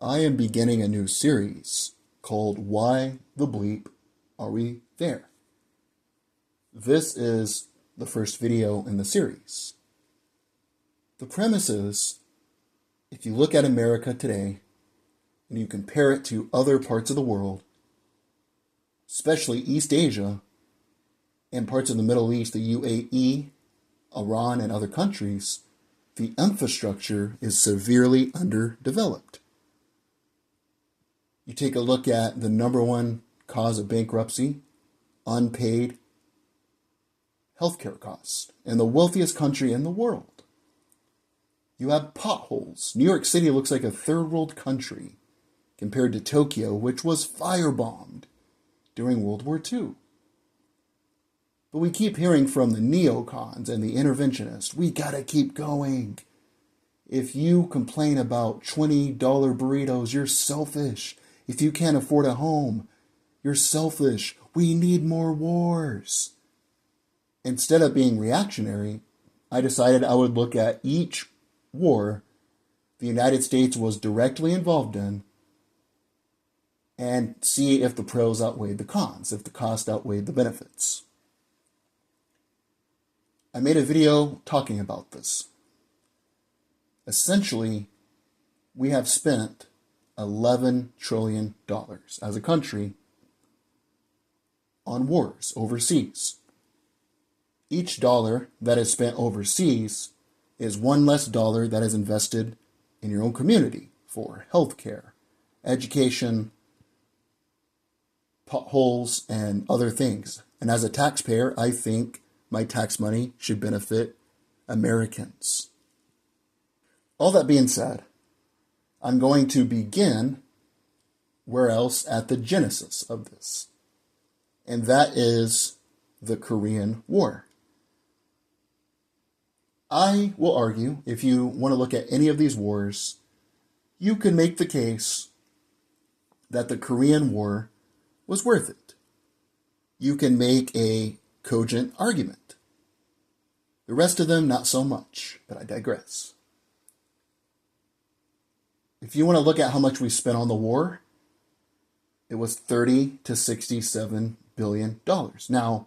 I am beginning a new series called Why the Bleep Are We There? This is the first video in the series. The premise is, if you look at America today and you compare it to other parts of the world, especially East Asia and parts of the Middle East, the UAE, Iran, and other countries, the infrastructure is severely underdeveloped. You take a look at the number one cause of bankruptcy, unpaid healthcare costs, in the wealthiest country in the world. You have potholes. New York City looks like a third world country compared to Tokyo, which was firebombed during World War II. But we keep hearing from the neocons and the interventionists, we gotta keep going. If you complain about $20 burritos, you're selfish. If you can't afford a home, you're selfish. We need more wars. Instead of being reactionary, I decided I would look at each war the United States was directly involved in and see if the pros outweighed the cons, if the cost outweighed the benefits. I made a video talking about this. Essentially, we have spent $11 trillion as a country on wars overseas. Each dollar that is spent overseas is one less dollar that is invested in your own community for healthcare, education, potholes, and other things. And as a taxpayer, I think my tax money should benefit Americans. All that being said, I'm going to begin where else at the genesis of this. And that is the Korean War. I will argue, if you want to look at any of these wars, you can make the case that the Korean War was worth it. You can make a cogent argument. The rest of them, not so much, but I digress. If you want to look at how much we spent on the war, it was $30 to $67 billion. Now,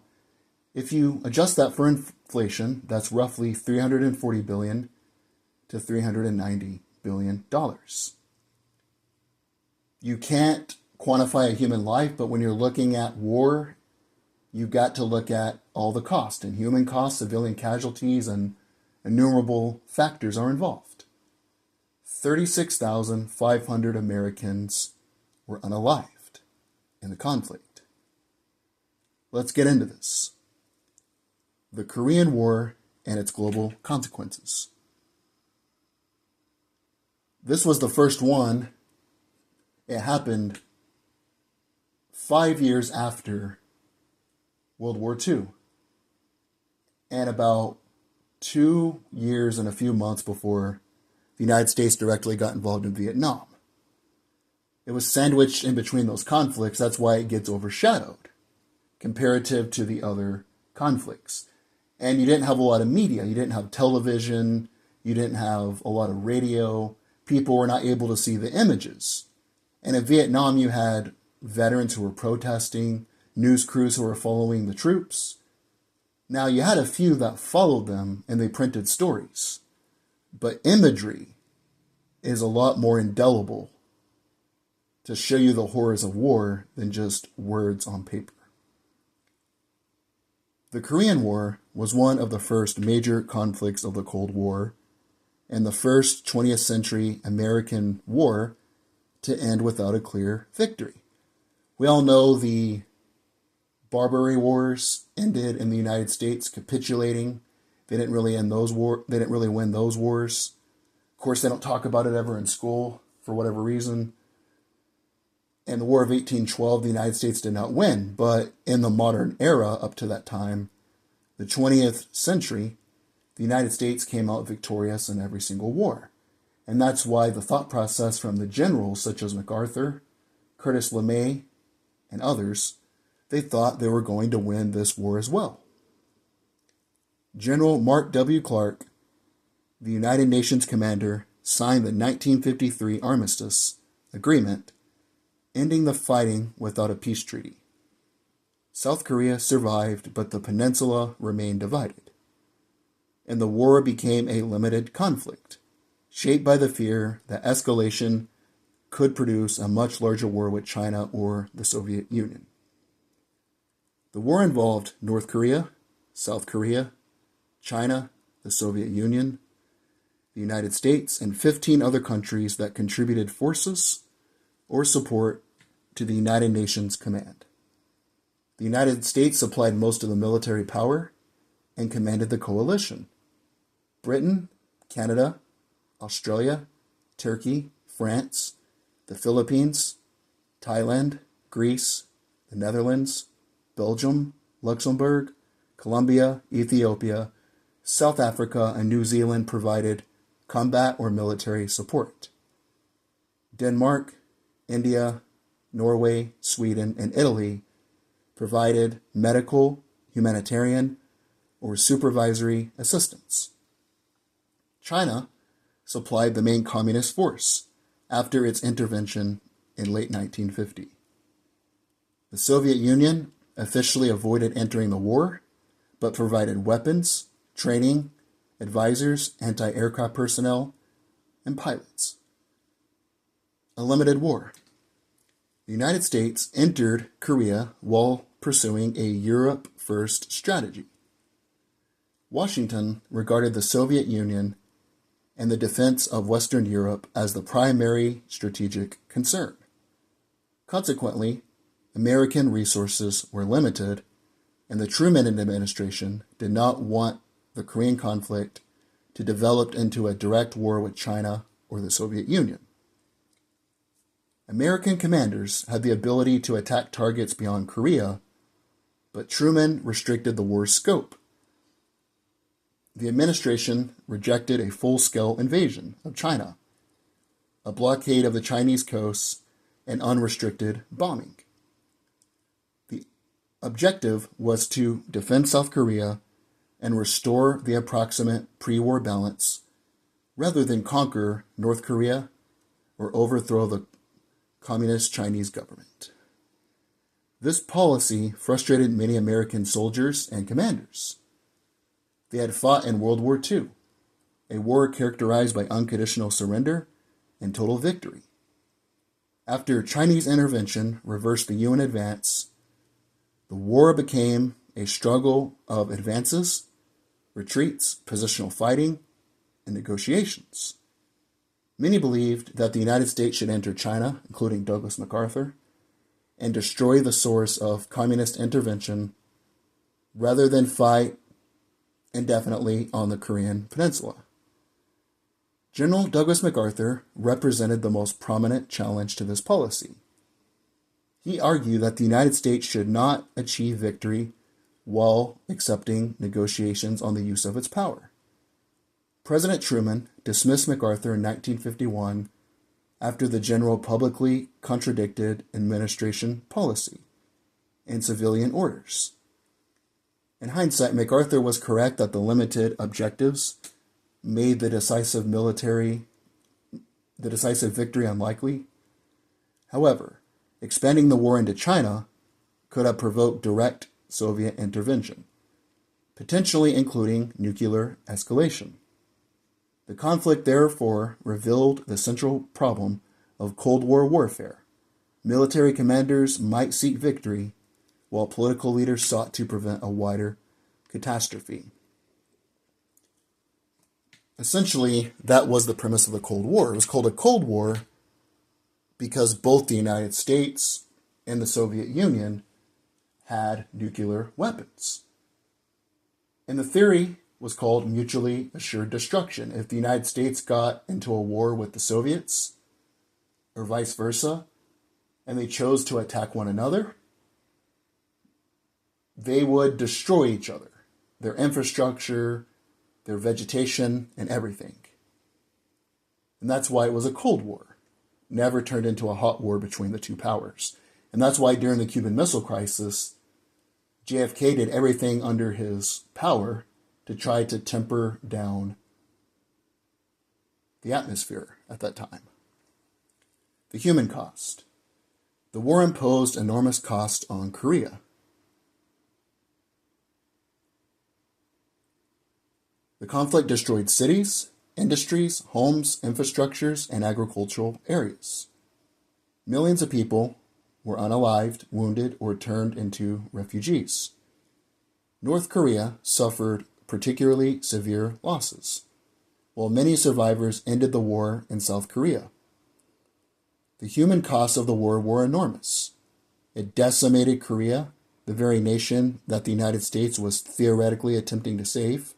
if you adjust that for inflation, that's roughly $340 billion to $390 billion. You can't quantify a human life, but when you're looking at war, you've got to look at all the cost, and human costs, civilian casualties, and innumerable factors are involved. 36,500 Americans were unalived in the conflict. Let's get into this. The Korean War and its global consequences. This was the first one. It happened 5 years after World War II, and about 2 years and a few months before the United States directly got involved in Vietnam. It was sandwiched in between those conflicts. That's why it gets overshadowed comparative to the other conflicts. And you didn't have a lot of media. You didn't have television. You didn't have a lot of radio. People were not able to see the images. And in Vietnam, you had veterans who were protesting, news crews who were following the troops. Now, you had a few that followed them and they printed stories. But imagery is a lot more indelible to show you the horrors of war than just words on paper. The Korean War was one of the first major conflicts of the Cold War and the first 20th century American war to end without a clear victory. We all know the Barbary Wars ended in the United States capitulating. They didn't really end those wars. They didn't really win those wars. Of course, they don't talk about it ever in school for whatever reason. In the War of 1812, the United States did not win, but in the modern era up to that time, the 20th century, the United States came out victorious in every single war. And that's why the thought process from the generals such as MacArthur, Curtis LeMay, and others, they thought they were going to win this war as well. General Mark W. Clark, the United Nations commander, signed the 1953 armistice agreement, ending the fighting without a peace treaty. South Korea survived, but the peninsula remained divided, and the war became a limited conflict, shaped by the fear that escalation could produce a much larger war with China or the Soviet Union. The war involved North Korea, South Korea, China, the Soviet Union, the United States, and 15 other countries that contributed forces or support to the United Nations Command. The United States supplied most of the military power and commanded the coalition. Britain, Canada, Australia, Turkey, France, the Philippines, Thailand, Greece, the Netherlands, Belgium, Luxembourg, Colombia, Ethiopia, South Africa, and New Zealand provided combat or military support. Denmark, India, Norway, Sweden, and Italy provided medical, humanitarian, or supervisory assistance. China supplied the main communist force after its intervention in late 1950. The Soviet Union officially avoided entering the war, but provided weapons, training, advisors, anti-aircraft personnel, and pilots. A limited war. The United States entered Korea while pursuing a Europe-first strategy. Washington regarded the Soviet Union and the defense of Western Europe as the primary strategic concern. Consequently, American resources were limited, and the Truman administration did not want the Korean conflict to develop into a direct war with China or the Soviet Union. American commanders had the ability to attack targets beyond Korea, but Truman restricted the war's scope. The administration rejected a full-scale invasion of China, a blockade of the Chinese coast, and unrestricted bombing. The objective was to defend South Korea and restore the approximate pre-war balance rather than conquer North Korea or overthrow the communist Chinese government. This policy frustrated many American soldiers and commanders. They had fought in World War II, a war characterized by unconditional surrender and total victory. After Chinese intervention reversed the UN advance, the war became a struggle of advances, retreats, positional fighting, and negotiations. Many believed that the United States should enter China, including Douglas MacArthur, and destroy the source of communist intervention rather than fight indefinitely on the Korean Peninsula. General Douglas MacArthur represented the most prominent challenge to this policy. He argued that the United States should not achieve victory while accepting negotiations on the use of its power. President Truman dismissed MacArthur in 1951 after the general publicly contradicted administration policy and civilian orders. In hindsight, MacArthur was correct that the limited objectives made the decisive victory unlikely. However, expanding the war into China could have provoked direct Soviet intervention, potentially including nuclear escalation. The conflict therefore revealed the central problem of Cold War warfare. Military commanders might seek victory, while political leaders sought to prevent a wider catastrophe. Essentially, that was the premise of the Cold War. It was called a Cold War because both the United States and the Soviet Union had nuclear weapons. And the theory was called mutually assured destruction. If the United States got into a war with the Soviets, or vice versa, and they chose to attack one another, they would destroy each other, their infrastructure, their vegetation, and everything. And that's why it was a Cold War. Never turned into a hot war between the two powers. And that's why during the Cuban Missile Crisis, JFK did everything under his power to try to temper down the atmosphere at that time. The human cost. The war imposed enormous costs on Korea. The conflict destroyed cities, industries, homes, infrastructures, and agricultural areas. Millions of people were unalived, wounded, or turned into refugees. North Korea suffered particularly severe losses, while many survivors ended the war in South Korea. The human costs of the war were enormous. It decimated Korea, the very nation that the United States was theoretically attempting to save.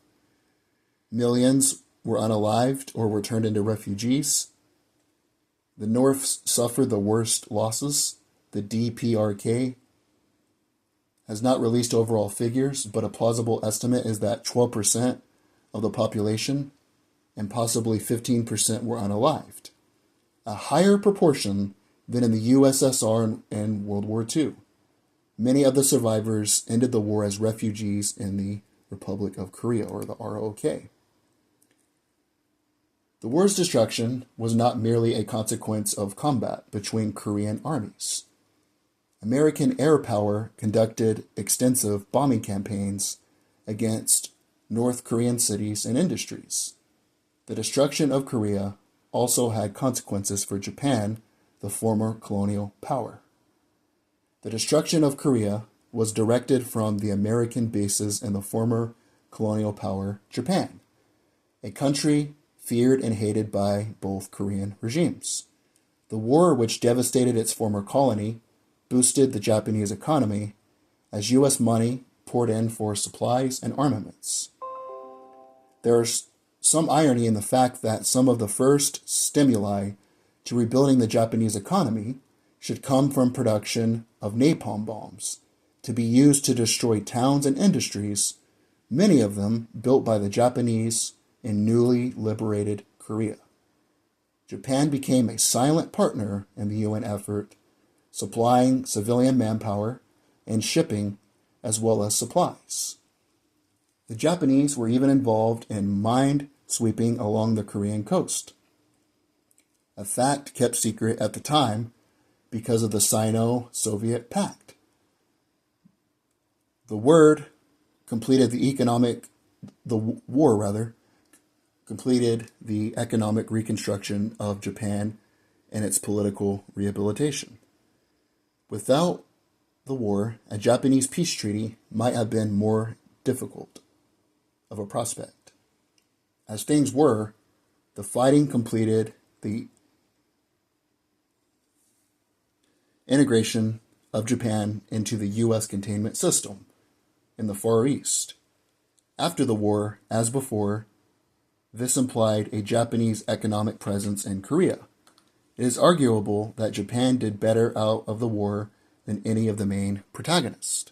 Millions were unalived or were turned into refugees. The North suffered the worst losses. The DPRK has not released overall figures, but a plausible estimate is that 12% of the population and possibly 15% were unalived, a higher proportion than in the USSR and World War II. Many of the survivors ended the war as refugees in the Republic of Korea, or the ROK. The war's destruction was not merely a consequence of combat between Korean armies. American air power conducted extensive bombing campaigns against North Korean cities and industries. The destruction of Korea also had consequences for Japan, the former colonial power. The destruction of Korea was directed from the American bases in the former colonial power, Japan, a country feared and hated by both Korean regimes. The war, which devastated its former colony, boosted the Japanese economy as U.S. money poured in for supplies and armaments. There's some irony in the fact that some of the first stimuli to rebuilding the Japanese economy should come from production of napalm bombs to be used to destroy towns and industries, many of them built by the Japanese in newly liberated Korea. Japan became a silent partner in the UN effort, supplying civilian manpower and shipping as well as supplies. The Japanese were even involved in mine sweeping along the Korean coast, a fact kept secret at the time because of the Sino-Soviet Pact. The war completed the economic reconstruction of Japan and its political rehabilitation. Without the war, a Japanese peace treaty might have been more difficult of a prospect. As things were, the fighting completed the integration of Japan into the U.S. containment system in the Far East. After the war, as before, this implied a Japanese economic presence in Korea. It is arguable that Japan did better out of the war than any of the main protagonists.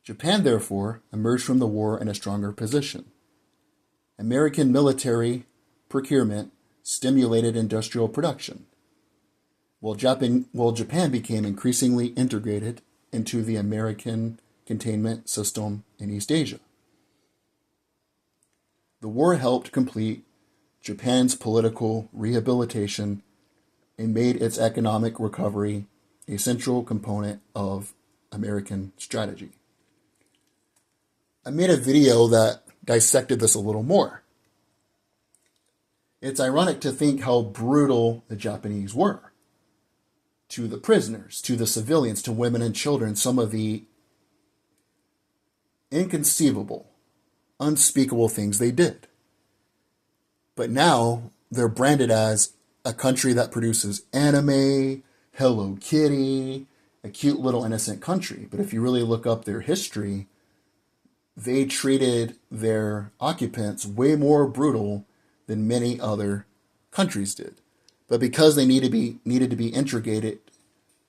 Japan, therefore, emerged from the war in a stronger position. American military procurement stimulated industrial production, while Japan became increasingly integrated into the American containment system in East Asia. The war helped complete Japan's political rehabilitation and made its economic recovery a central component of American strategy. I made a video that dissected this a little more. It's ironic to think how brutal the Japanese were to the prisoners, to the civilians, to women and children, some of the inconceivable, unspeakable things they did. But now they're branded as a country that produces anime, Hello Kitty, a cute little innocent country. But if you really look up their history, they treated their occupants way more brutal than many other countries did. But because they needed to be integrated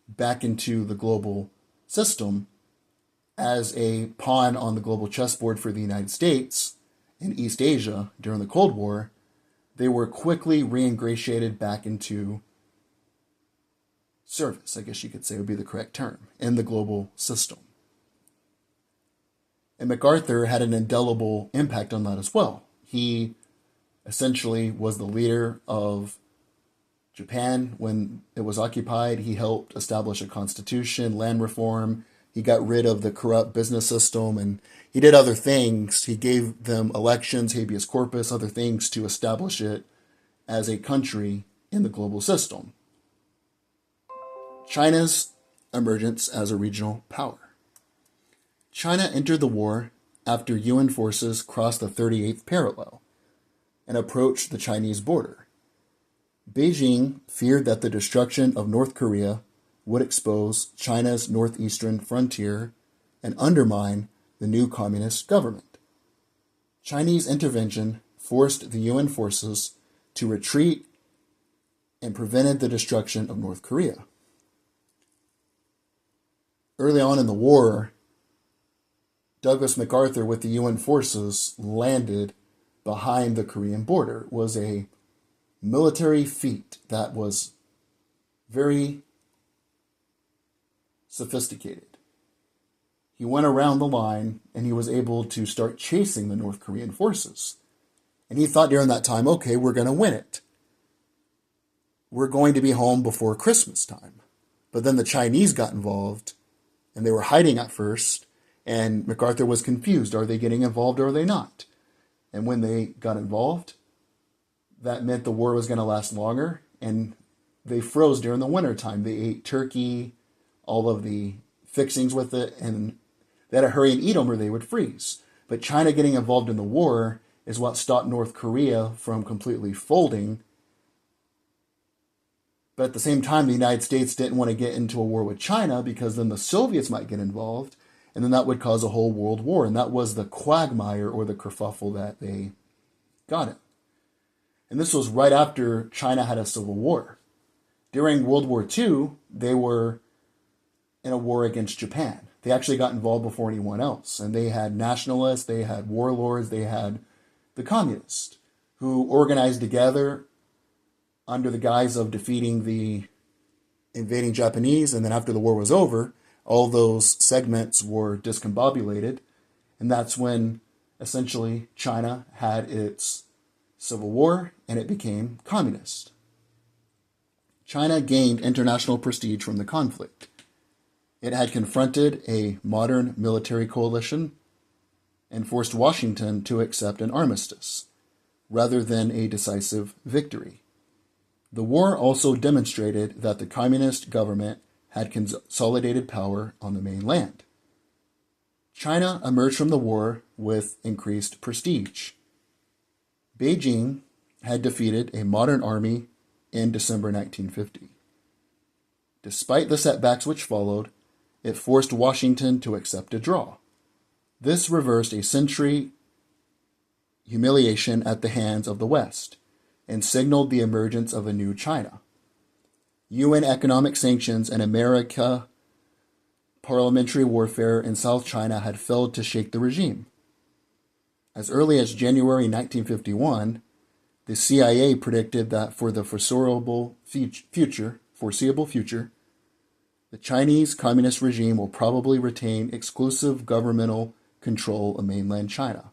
back into the global system as a pawn on the global chessboard for the United States and East Asia during the Cold War, they were quickly reingratiated back into service, I guess you could say would be the correct term, in the global system. And MacArthur had an indelible impact on that as well. He essentially was the leader of Japan, when it was occupied, he helped establish a constitution, land reform. He got rid of the corrupt business system, and he did other things. He gave them elections, habeas corpus, other things to establish it as a country in the global system. China's emergence as a regional power. China entered the war after UN forces crossed the 38th parallel and approached the Chinese border. Beijing feared that the destruction of North Korea would expose China's northeastern frontier and undermine the new communist government. Chinese intervention forced the UN forces to retreat and prevented the destruction of North Korea. Early on in the war, Douglas MacArthur with the UN forces landed behind the Korean border. It was a military feat that was very sophisticated. He went around the line and he was able to start chasing the North Korean forces. And he thought during that time, okay, we're going to win it. We're going to be home before Christmas time. But then the Chinese got involved and they were hiding at first. And MacArthur was confused. Are they getting involved or are they not? And when they got involved, that meant the war was going to last longer. And they froze during the winter time. They ate turkey, all of the fixings with it, and they had to hurry and eat them or they would freeze. But China getting involved in the war is what stopped North Korea from completely folding. But at the same time, the United States didn't want to get into a war with China because then the Soviets might get involved, and then that would cause a whole world war. And that was the quagmire or the kerfuffle that they got in. And this was right after China had a civil war. During World War II, they were in a war against Japan. They actually got involved before anyone else. And they had nationalists, they had warlords, they had the communists who organized together under the guise of defeating the invading Japanese. And then after the war was over, all those segments were discombobulated. And that's when essentially China had its civil war and it became communist. China gained international prestige from the conflict. It had confronted a modern military coalition and forced Washington to accept an armistice, rather than a decisive victory. The war also demonstrated that the communist government had consolidated power on the mainland. China emerged from the war with increased prestige. Beijing had defeated a modern army in December 1950. Despite the setbacks which followed, it forced Washington to accept a draw. This reversed a century humiliation at the hands of the West and signaled the emergence of a new China. UN economic sanctions and American parliamentary warfare in South China had failed to shake the regime. As early as January 1951, the CIA predicted that for the foreseeable future, the Chinese communist regime will probably retain exclusive governmental control of mainland China.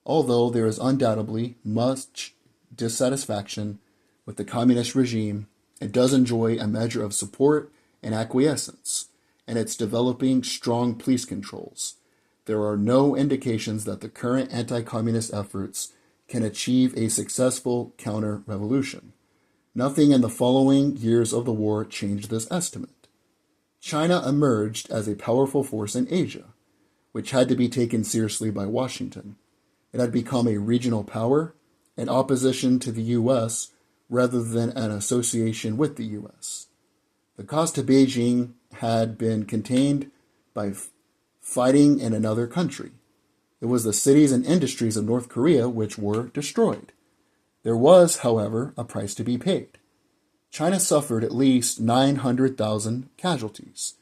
Although there is undoubtedly much dissatisfaction with the communist regime, it does enjoy a measure of support and acquiescence, and it's developing strong police controls. There are no indications that the current anti-communist efforts can achieve a successful counter-revolution. Nothing in the following years of the war changed this estimate. China emerged as a powerful force in Asia, which had to be taken seriously by Washington. It had become a regional power, in opposition to the U.S. rather than an association with the U.S. The cost to Beijing had been contained by fighting in another country. It was the cities and industries of North Korea which were destroyed. There was, however, a price to be paid. China suffered at least 900,000 casualties.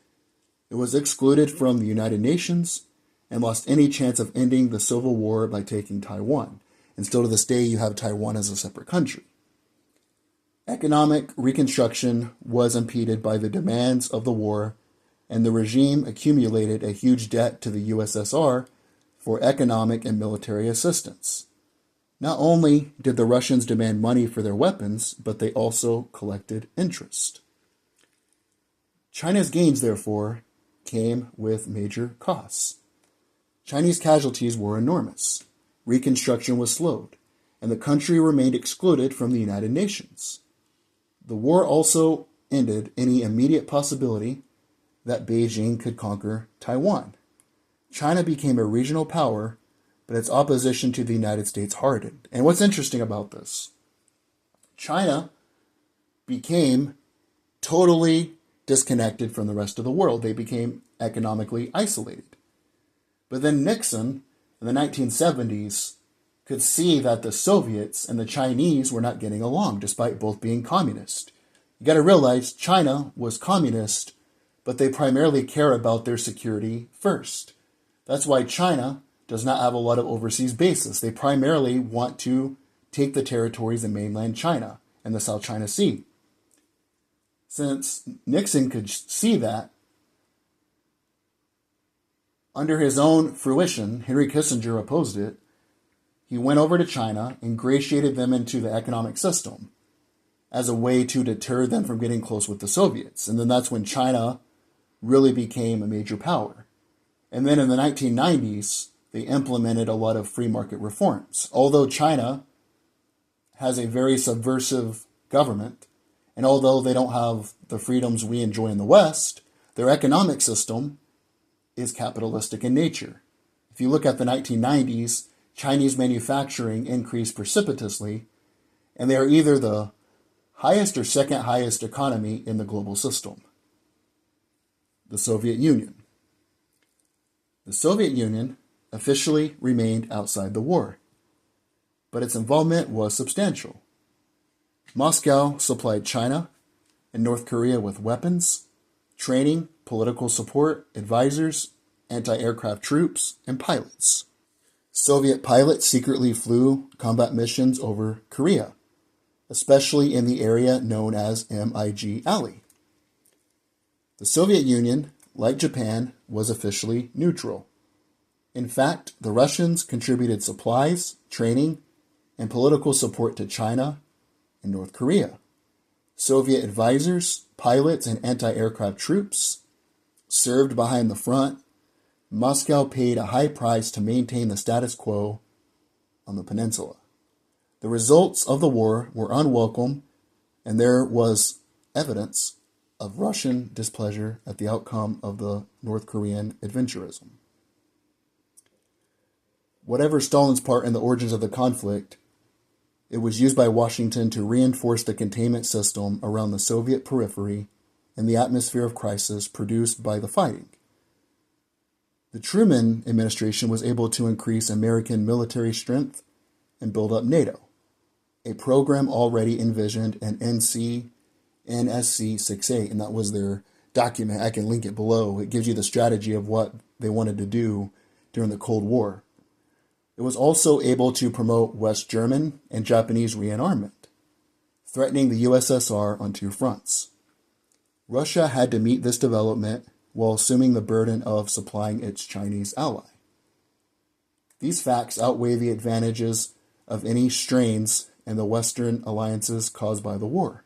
It was excluded from the United Nations and lost any chance of ending the civil war by taking Taiwan. And still to this day, you have Taiwan as a separate country. Economic reconstruction was impeded by the demands of the war, and the regime accumulated a huge debt to the USSR for economic and military assistance. Not only did the Russians demand money for their weapons, but they also collected interest. China's gains, therefore, came with major costs. Chinese casualties were enormous. Reconstruction was slowed, and the country remained excluded from the United Nations. The war also ended any immediate possibility that Beijing could conquer Taiwan. China became a regional power, but its opposition to the United States hardened. And what's interesting about this? China became totally disconnected from the rest of the world. They became economically isolated. But then Nixon, in the 1970s, could see that the Soviets and the Chinese were not getting along, despite both being communist. You got to realize China was communist, but they primarily care about their security first. That's why China does not have a lot of overseas bases. They primarily want to take the territories in mainland China and the South China Sea. Since Nixon could see that, under his own fruition, Henry Kissinger opposed it. He went over to China, ingratiated them into the economic system as a way to deter them from getting close with the Soviets. And then that's when China really became a major power. And then in the 1990s, they implemented a lot of free market reforms. Although China has a very subversive government, and although they don't have the freedoms we enjoy in the West, their economic system is capitalistic in nature. If you look at the 1990s, Chinese manufacturing increased precipitously, and they are either the highest or second highest economy in the global system. The Soviet Union. The Soviet Union officially remained outside the war, but its involvement was substantial. Moscow supplied China and North Korea with weapons, training, political support, advisors, anti-aircraft troops, and pilots. Soviet pilots secretly flew combat missions over Korea, especially in the area known as MiG Alley. The Soviet Union, like Japan, was officially neutral. In fact, the Russians contributed supplies, training, and political support to China and North Korea. Soviet advisors, pilots, and anti-aircraft troops served behind the front. Moscow paid a high price to maintain the status quo on the peninsula. The results of the war were unwelcome, and there was evidence of Russian displeasure at the outcome of the North Korean adventurism. Whatever Stalin's part in the origins of the conflict, it was used by Washington to reinforce the containment system around the Soviet periphery and the atmosphere of crisis produced by the fighting. The Truman administration was able to increase American military strength and build up NATO, a program already envisioned in NSC 6A, and that was their document. I can link it below. It gives you the strategy of what they wanted to do during the Cold War. It was also able to promote West German and Japanese rearmament, threatening the USSR on two fronts. Russia had to meet this development while assuming the burden of supplying its Chinese ally. These facts outweigh the advantages of any strains in the Western alliances caused by the war.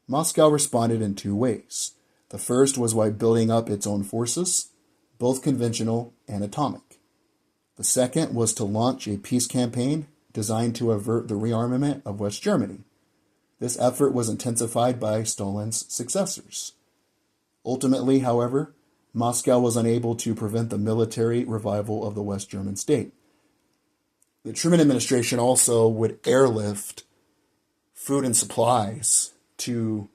Moscow responded in two ways. The first was by building up its own forces, both conventional and atomic. The second was to launch a peace campaign designed to avert the rearmament of West Germany. This effort was intensified by Stalin's successors. Ultimately, however, Moscow was unable to prevent the military revival of the West German state. The Truman administration also would airlift food and supplies to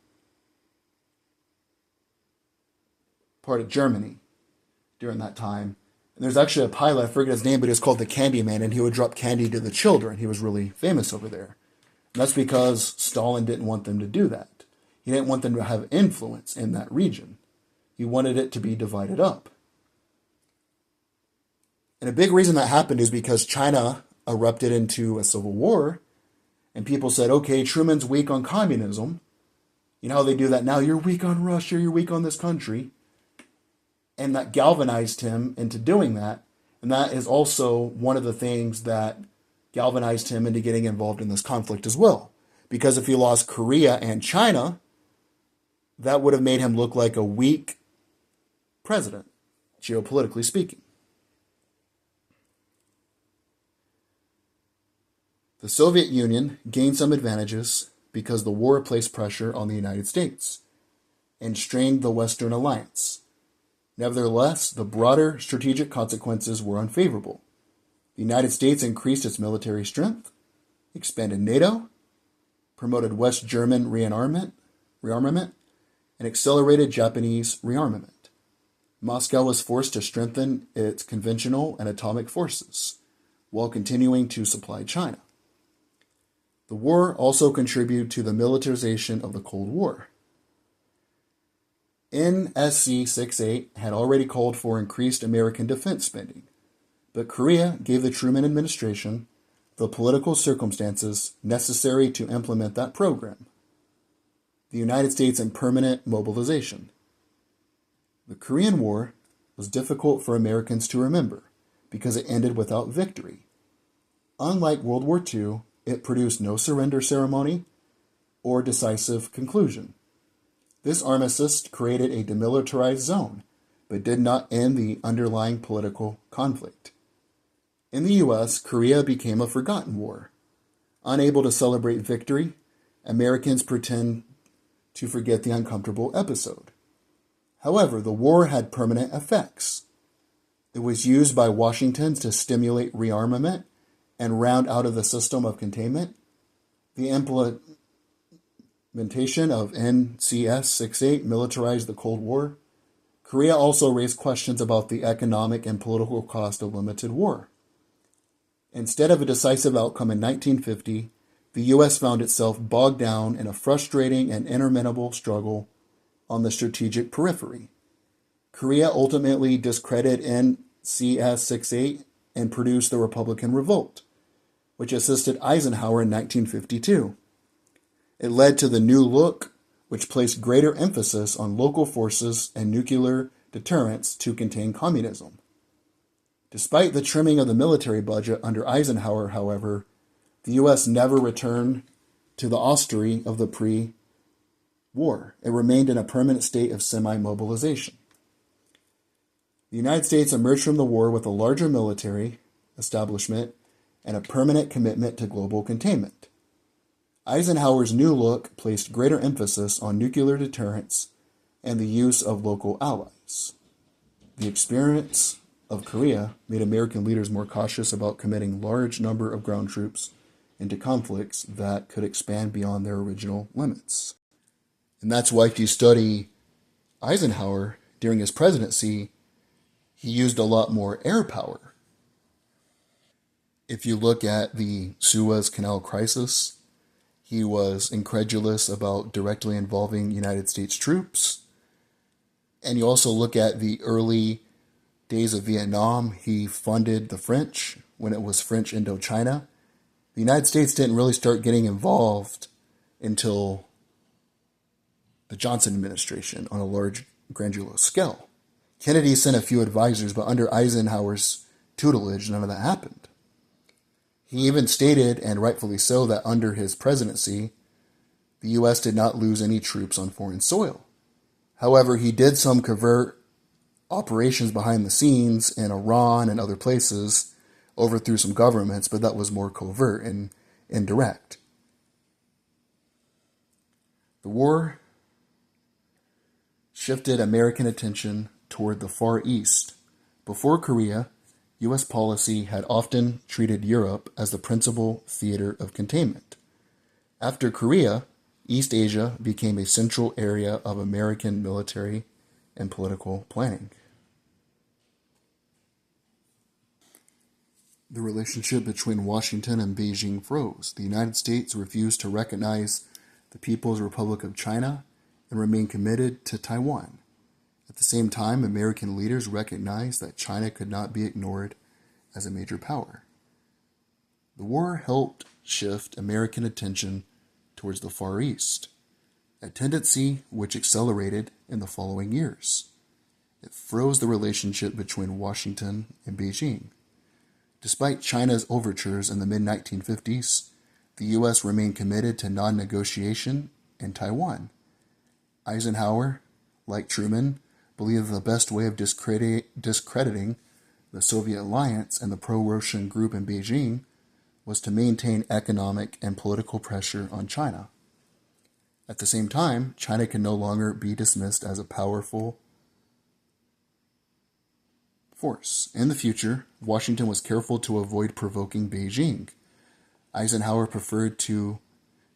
part of Germany during that time. And there's actually a pilot, I forget his name, but he was called the Candy Man, and he would drop candy to the children. He was really famous over there. And that's because Stalin didn't want them to do that. He didn't want them to have influence in that region. He wanted it to be divided up. And a big reason that happened is because China erupted into a civil war, and people said, okay, Truman's weak on communism. You know how they do that now? You're weak on Russia, you're weak on this country. And that galvanized him into doing that. And that is also one of the things that galvanized him into getting involved in this conflict as well. Because if he lost Korea and China, that would have made him look like a weak president, geopolitically speaking. The Soviet Union gained some advantages because the war placed pressure on the United States and strained the Western alliance. Nevertheless, the broader strategic consequences were unfavorable. The United States increased its military strength, expanded NATO, promoted West German rearmament, and accelerated Japanese rearmament. Moscow was forced to strengthen its conventional and atomic forces while continuing to supply China. The war also contributed to the militarization of the Cold War. NSC 68 had already called for increased American defense spending, but Korea gave the Truman administration the political circumstances necessary to implement that program. The United States in permanent mobilization. The Korean War was difficult for Americans to remember because it ended without victory. Unlike World War II, it produced no surrender ceremony or decisive conclusion. This armistice created a demilitarized zone, but did not end the underlying political conflict. In the U.S., Korea became a forgotten war. Unable to celebrate victory, Americans pretend to forget the uncomfortable episode. However, the war had permanent effects. It was used by Washington to stimulate rearmament and round out of the system of containment. The implementation of NCS 68 militarized the Cold War. Korea also raised questions about the economic and political cost of limited war. Instead of a decisive outcome in 1950, the U.S. found itself bogged down in a frustrating and interminable struggle on the strategic periphery. Korea ultimately discredited NCS 68 and produced the Republican Revolt, which assisted Eisenhower in 1952. It led to the New Look, which placed greater emphasis on local forces and nuclear deterrence to contain communism. Despite the trimming of the military budget under Eisenhower, however, the U.S. never returned to the austerity of the pre-war. It remained in a permanent state of semi-mobilization. The United States emerged from the war with a larger military establishment and a permanent commitment to global containment. Eisenhower's New Look placed greater emphasis on nuclear deterrence and the use of local allies. The experience of Korea made American leaders more cautious about committing large number of ground troops into conflicts that could expand beyond their original limits. And that's why if you study Eisenhower during his presidency, he used a lot more air power. If you look at the Suez Canal crisis, he was incredulous about directly involving United States troops. And you also look at the early days of Vietnam, he funded the French when it was French Indochina. The United States didn't really start getting involved until the Johnson administration on a large granular scale. Kennedy sent a few advisors, but under Eisenhower's tutelage, none of that happened. He even stated, and rightfully so, that under his presidency, the U.S. did not lose any troops on foreign soil. However, he did some covert operations behind the scenes in Iran and other places, overthrew some governments, but that was more covert and indirect. The war shifted American attention toward the Far East. Before Korea, U.S. policy had often treated Europe as the principal theater of containment. After Korea, East Asia became a central area of American military and political planning. The relationship between Washington and Beijing froze. The United States refused to recognize the People's Republic of China and remained committed to Taiwan. At the same time, American leaders recognized that China could not be ignored as a major power. The war helped shift American attention towards the Far East, a tendency which accelerated in the following years. It froze the relationship between Washington and Beijing. Despite China's overtures in the mid-1950s, the U.S. remained committed to non-negotiation in Taiwan. Eisenhower, like Truman, believed the best way of discrediting the Soviet alliance and the pro-Russian group in Beijing was to maintain economic and political pressure on China. At the same time, China can no longer be dismissed as a powerful force. In the future, Washington was careful to avoid provoking Beijing. Eisenhower preferred to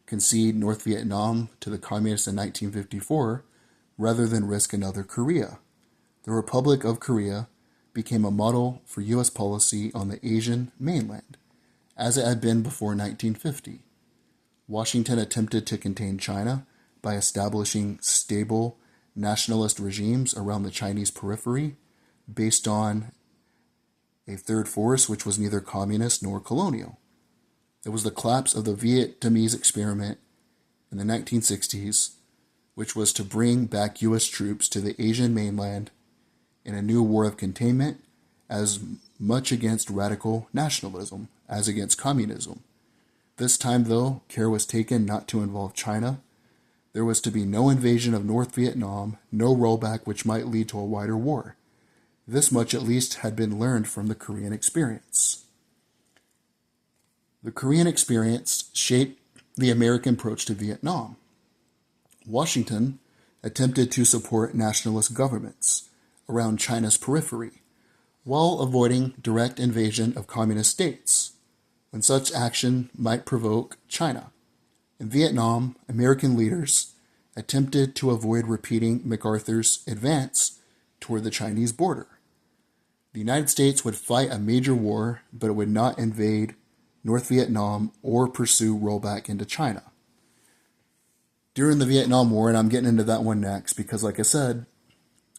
concede North Vietnam to the communists in 1954 rather than risk another Korea. The Republic of Korea became a model for U.S. policy on the Asian mainland, as it had been before 1950. Washington attempted to contain China by establishing stable nationalist regimes around the Chinese periphery based on a third force which was neither communist nor colonial. It was the collapse of the Vietnamese experiment in the 1960s, which was to bring back U.S. troops to the Asian mainland in a new war of containment, as much against radical nationalism as against communism. This time, though, care was taken not to involve China. There was to be no invasion of North Vietnam, no rollback which might lead to a wider war. This much at least had been learned from the Korean experience. The Korean experience shaped the American approach to Vietnam. Washington attempted to support nationalist governments around China's periphery, while avoiding direct invasion of communist states, when such action might provoke China. In Vietnam, American leaders attempted to avoid repeating MacArthur's advance toward the Chinese border. The United States would fight a major war, but it would not invade North Vietnam or pursue rollback into China. During the Vietnam War, and I'm getting into that one next, because like I said,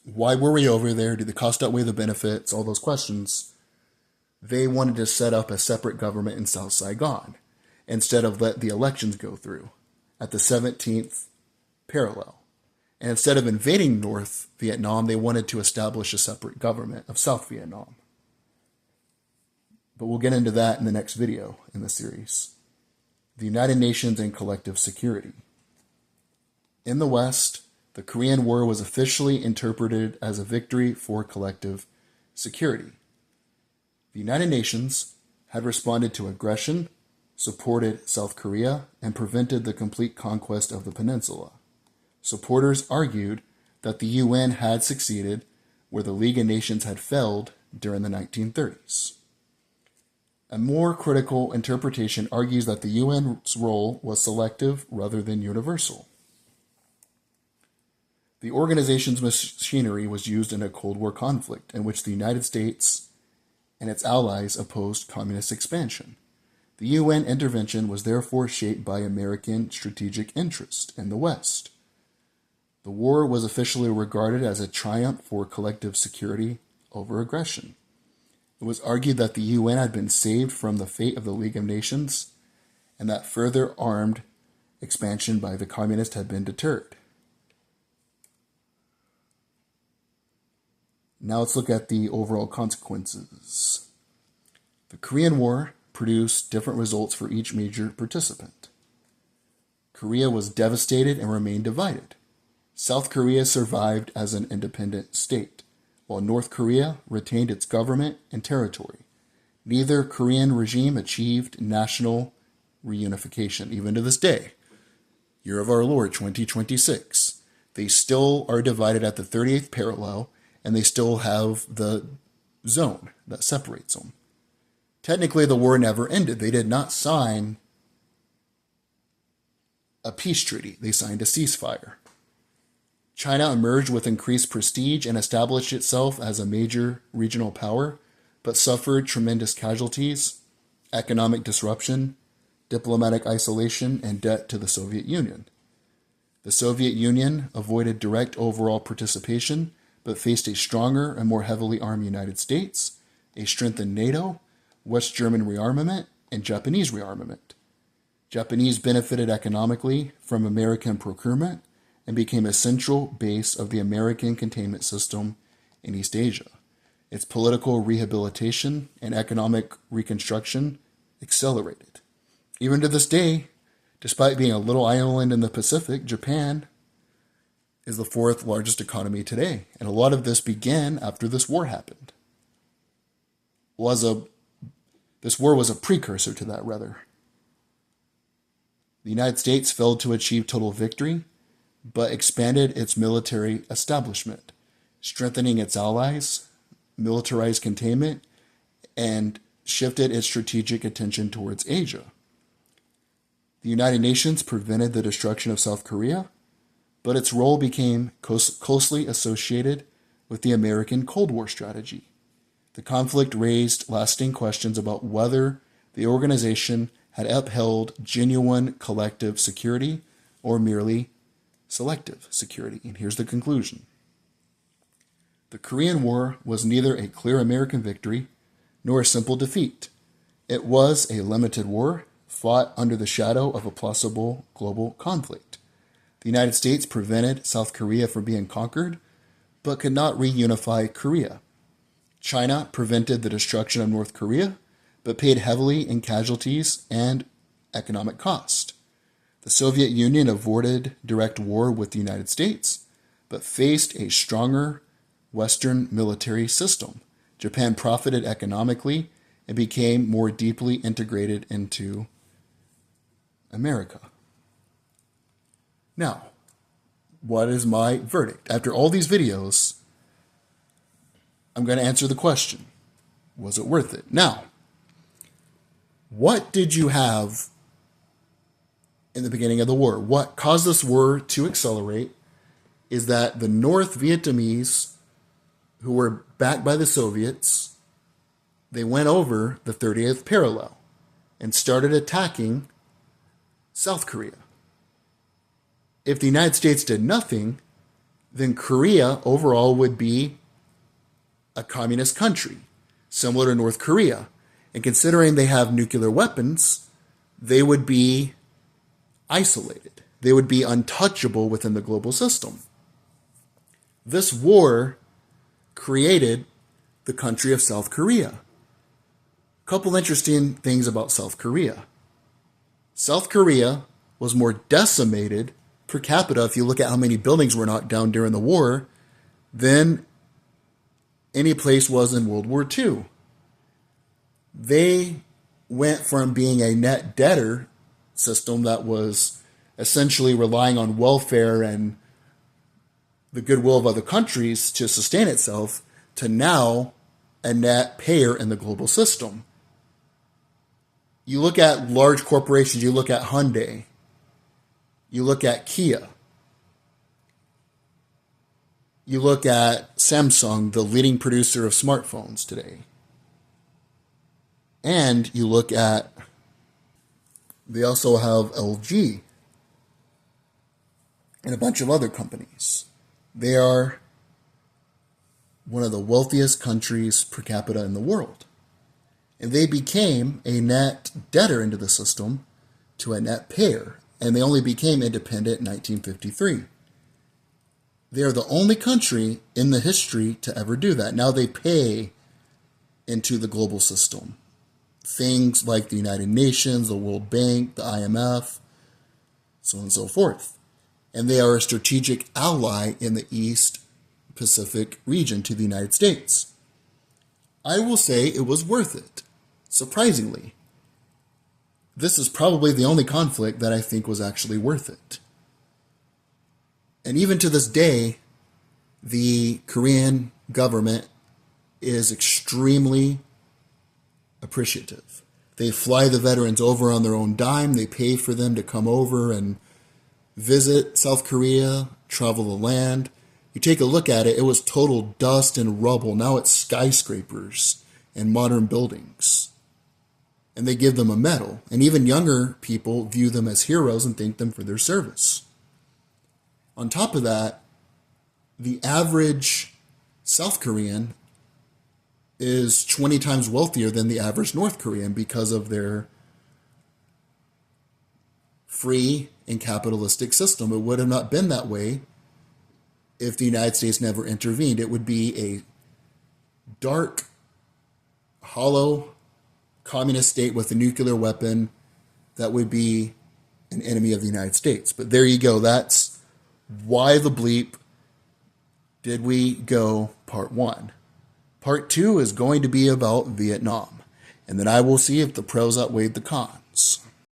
why were we over there? Did the cost outweigh the benefits? All those questions. They wanted to set up a separate government in South Saigon instead of let the elections go through at the 17th parallel. And instead of invading North Vietnam, they wanted to establish a separate government of South Vietnam. But we'll get into that in the next video in the series. The United Nations and collective security. In the West, the Korean War was officially interpreted as a victory for collective security. The United Nations had responded to aggression, supported South Korea, and prevented the complete conquest of the peninsula. Supporters argued that the UN had succeeded where the League of Nations had failed during the 1930s. A more critical interpretation argues that the UN's role was selective rather than universal. The organization's machinery was used in a Cold War conflict in which the United States and its allies opposed communist expansion. The UN intervention was therefore shaped by American strategic interest in the West. The war was officially regarded as a triumph for collective security over aggression. It was argued that the UN had been saved from the fate of the League of Nations and that further armed expansion by the communists had been deterred. Now let's look at the overall consequences. The Korean War produced different results for each major participant. Korea was devastated and remained divided. South Korea survived as an independent state, while North Korea retained its government and territory. Neither Korean regime achieved national reunification, even to this day. Year of our Lord, 2026. They still are divided at the 38th parallel, and they still have the zone that separates them. Technically, the war never ended. They did not sign a peace treaty. They signed a ceasefire. China emerged with increased prestige and established itself as a major regional power, but suffered tremendous casualties, economic disruption, diplomatic isolation, and debt to the Soviet Union. The Soviet Union avoided direct overall participation, but faced a stronger and more heavily armed United States, a strengthened NATO, West German rearmament, and Japanese rearmament. Japanese benefited economically from American procurement and became a central base of the American containment system in East Asia. its political rehabilitation and economic reconstruction accelerated. Even to this day, despite being a little island in the Pacific, Japan is the fourth largest economy today. And a lot of this began after this war happened. This war was a precursor to that, rather. The United States failed to achieve total victory, but expanded its military establishment, strengthening its allies, militarized containment, and shifted its strategic attention towards Asia. The United Nations prevented the destruction of South Korea, but its role became closely associated with the American Cold War strategy. The conflict raised lasting questions about whether the organization had upheld genuine collective security or merely selective security. And here's the conclusion. The Korean War was neither a clear American victory nor a simple defeat. It was a limited war fought under the shadow of a possible global conflict. The United States prevented South Korea from being conquered, but could not reunify Korea. China prevented the destruction of North Korea, but paid heavily in casualties and economic cost. The Soviet Union avoided direct war with the United States, but faced a stronger Western military system. Japan profited economically and became more deeply integrated into America. Now, what is my verdict? After all these videos, I'm going to answer the question, was it worth it? Now, what did you have in the beginning of the war? What caused this war to accelerate is that the North Vietnamese, who were backed by the Soviets, they went over the 30th parallel and started attacking South Korea. If the United States did nothing, then Korea overall would be a communist country, similar to North Korea. And considering they have nuclear weapons, they would be isolated. They would be untouchable within the global system. This war created the country of South Korea. A couple interesting things about South Korea. South Korea was more decimated per capita, if you look at how many buildings were knocked down during the war, than any place was in World War II. They went from being a net debtor system that was essentially relying on welfare and the goodwill of other countries to sustain itself to now a net payer in the global system. You look at large corporations, you look at Hyundai, you look at Kia, you look at Samsung, the leading producer of smartphones today. And you look at, they also have LG and a bunch of other companies. They are one of the wealthiest countries per capita in the world. And they became a net debtor into the system to a net payer. And they only became independent in 1953. They are the only country in the history to ever do that. Now they pay into the global system. Things like the United Nations, the World Bank, the IMF, so on and so forth. And they are a strategic ally in the East Pacific region to the United States. I will say it was worth it, surprisingly. This is probably the only conflict that I think was actually worth it. And even to this day, the Korean government is extremely appreciative. They fly the veterans over on their own dime. They pay for them to come over and visit South Korea, travel the land. You take a look at it, it was total dust and rubble. Now it's skyscrapers and modern buildings. And they give them a medal. And even younger people view them as heroes and thank them for their service. On top of that, the average South Korean is 20 times wealthier than the average North Korean because of their free and capitalistic system. It would have not been that way if the United States never intervened. It would be a dark, hollow communist state with a nuclear weapon that would be an enemy of the United States. But there you go. That's why the bleep did we go part 1. Part 2 is going to be about Vietnam. And then I will see if the pros outweighed the cons.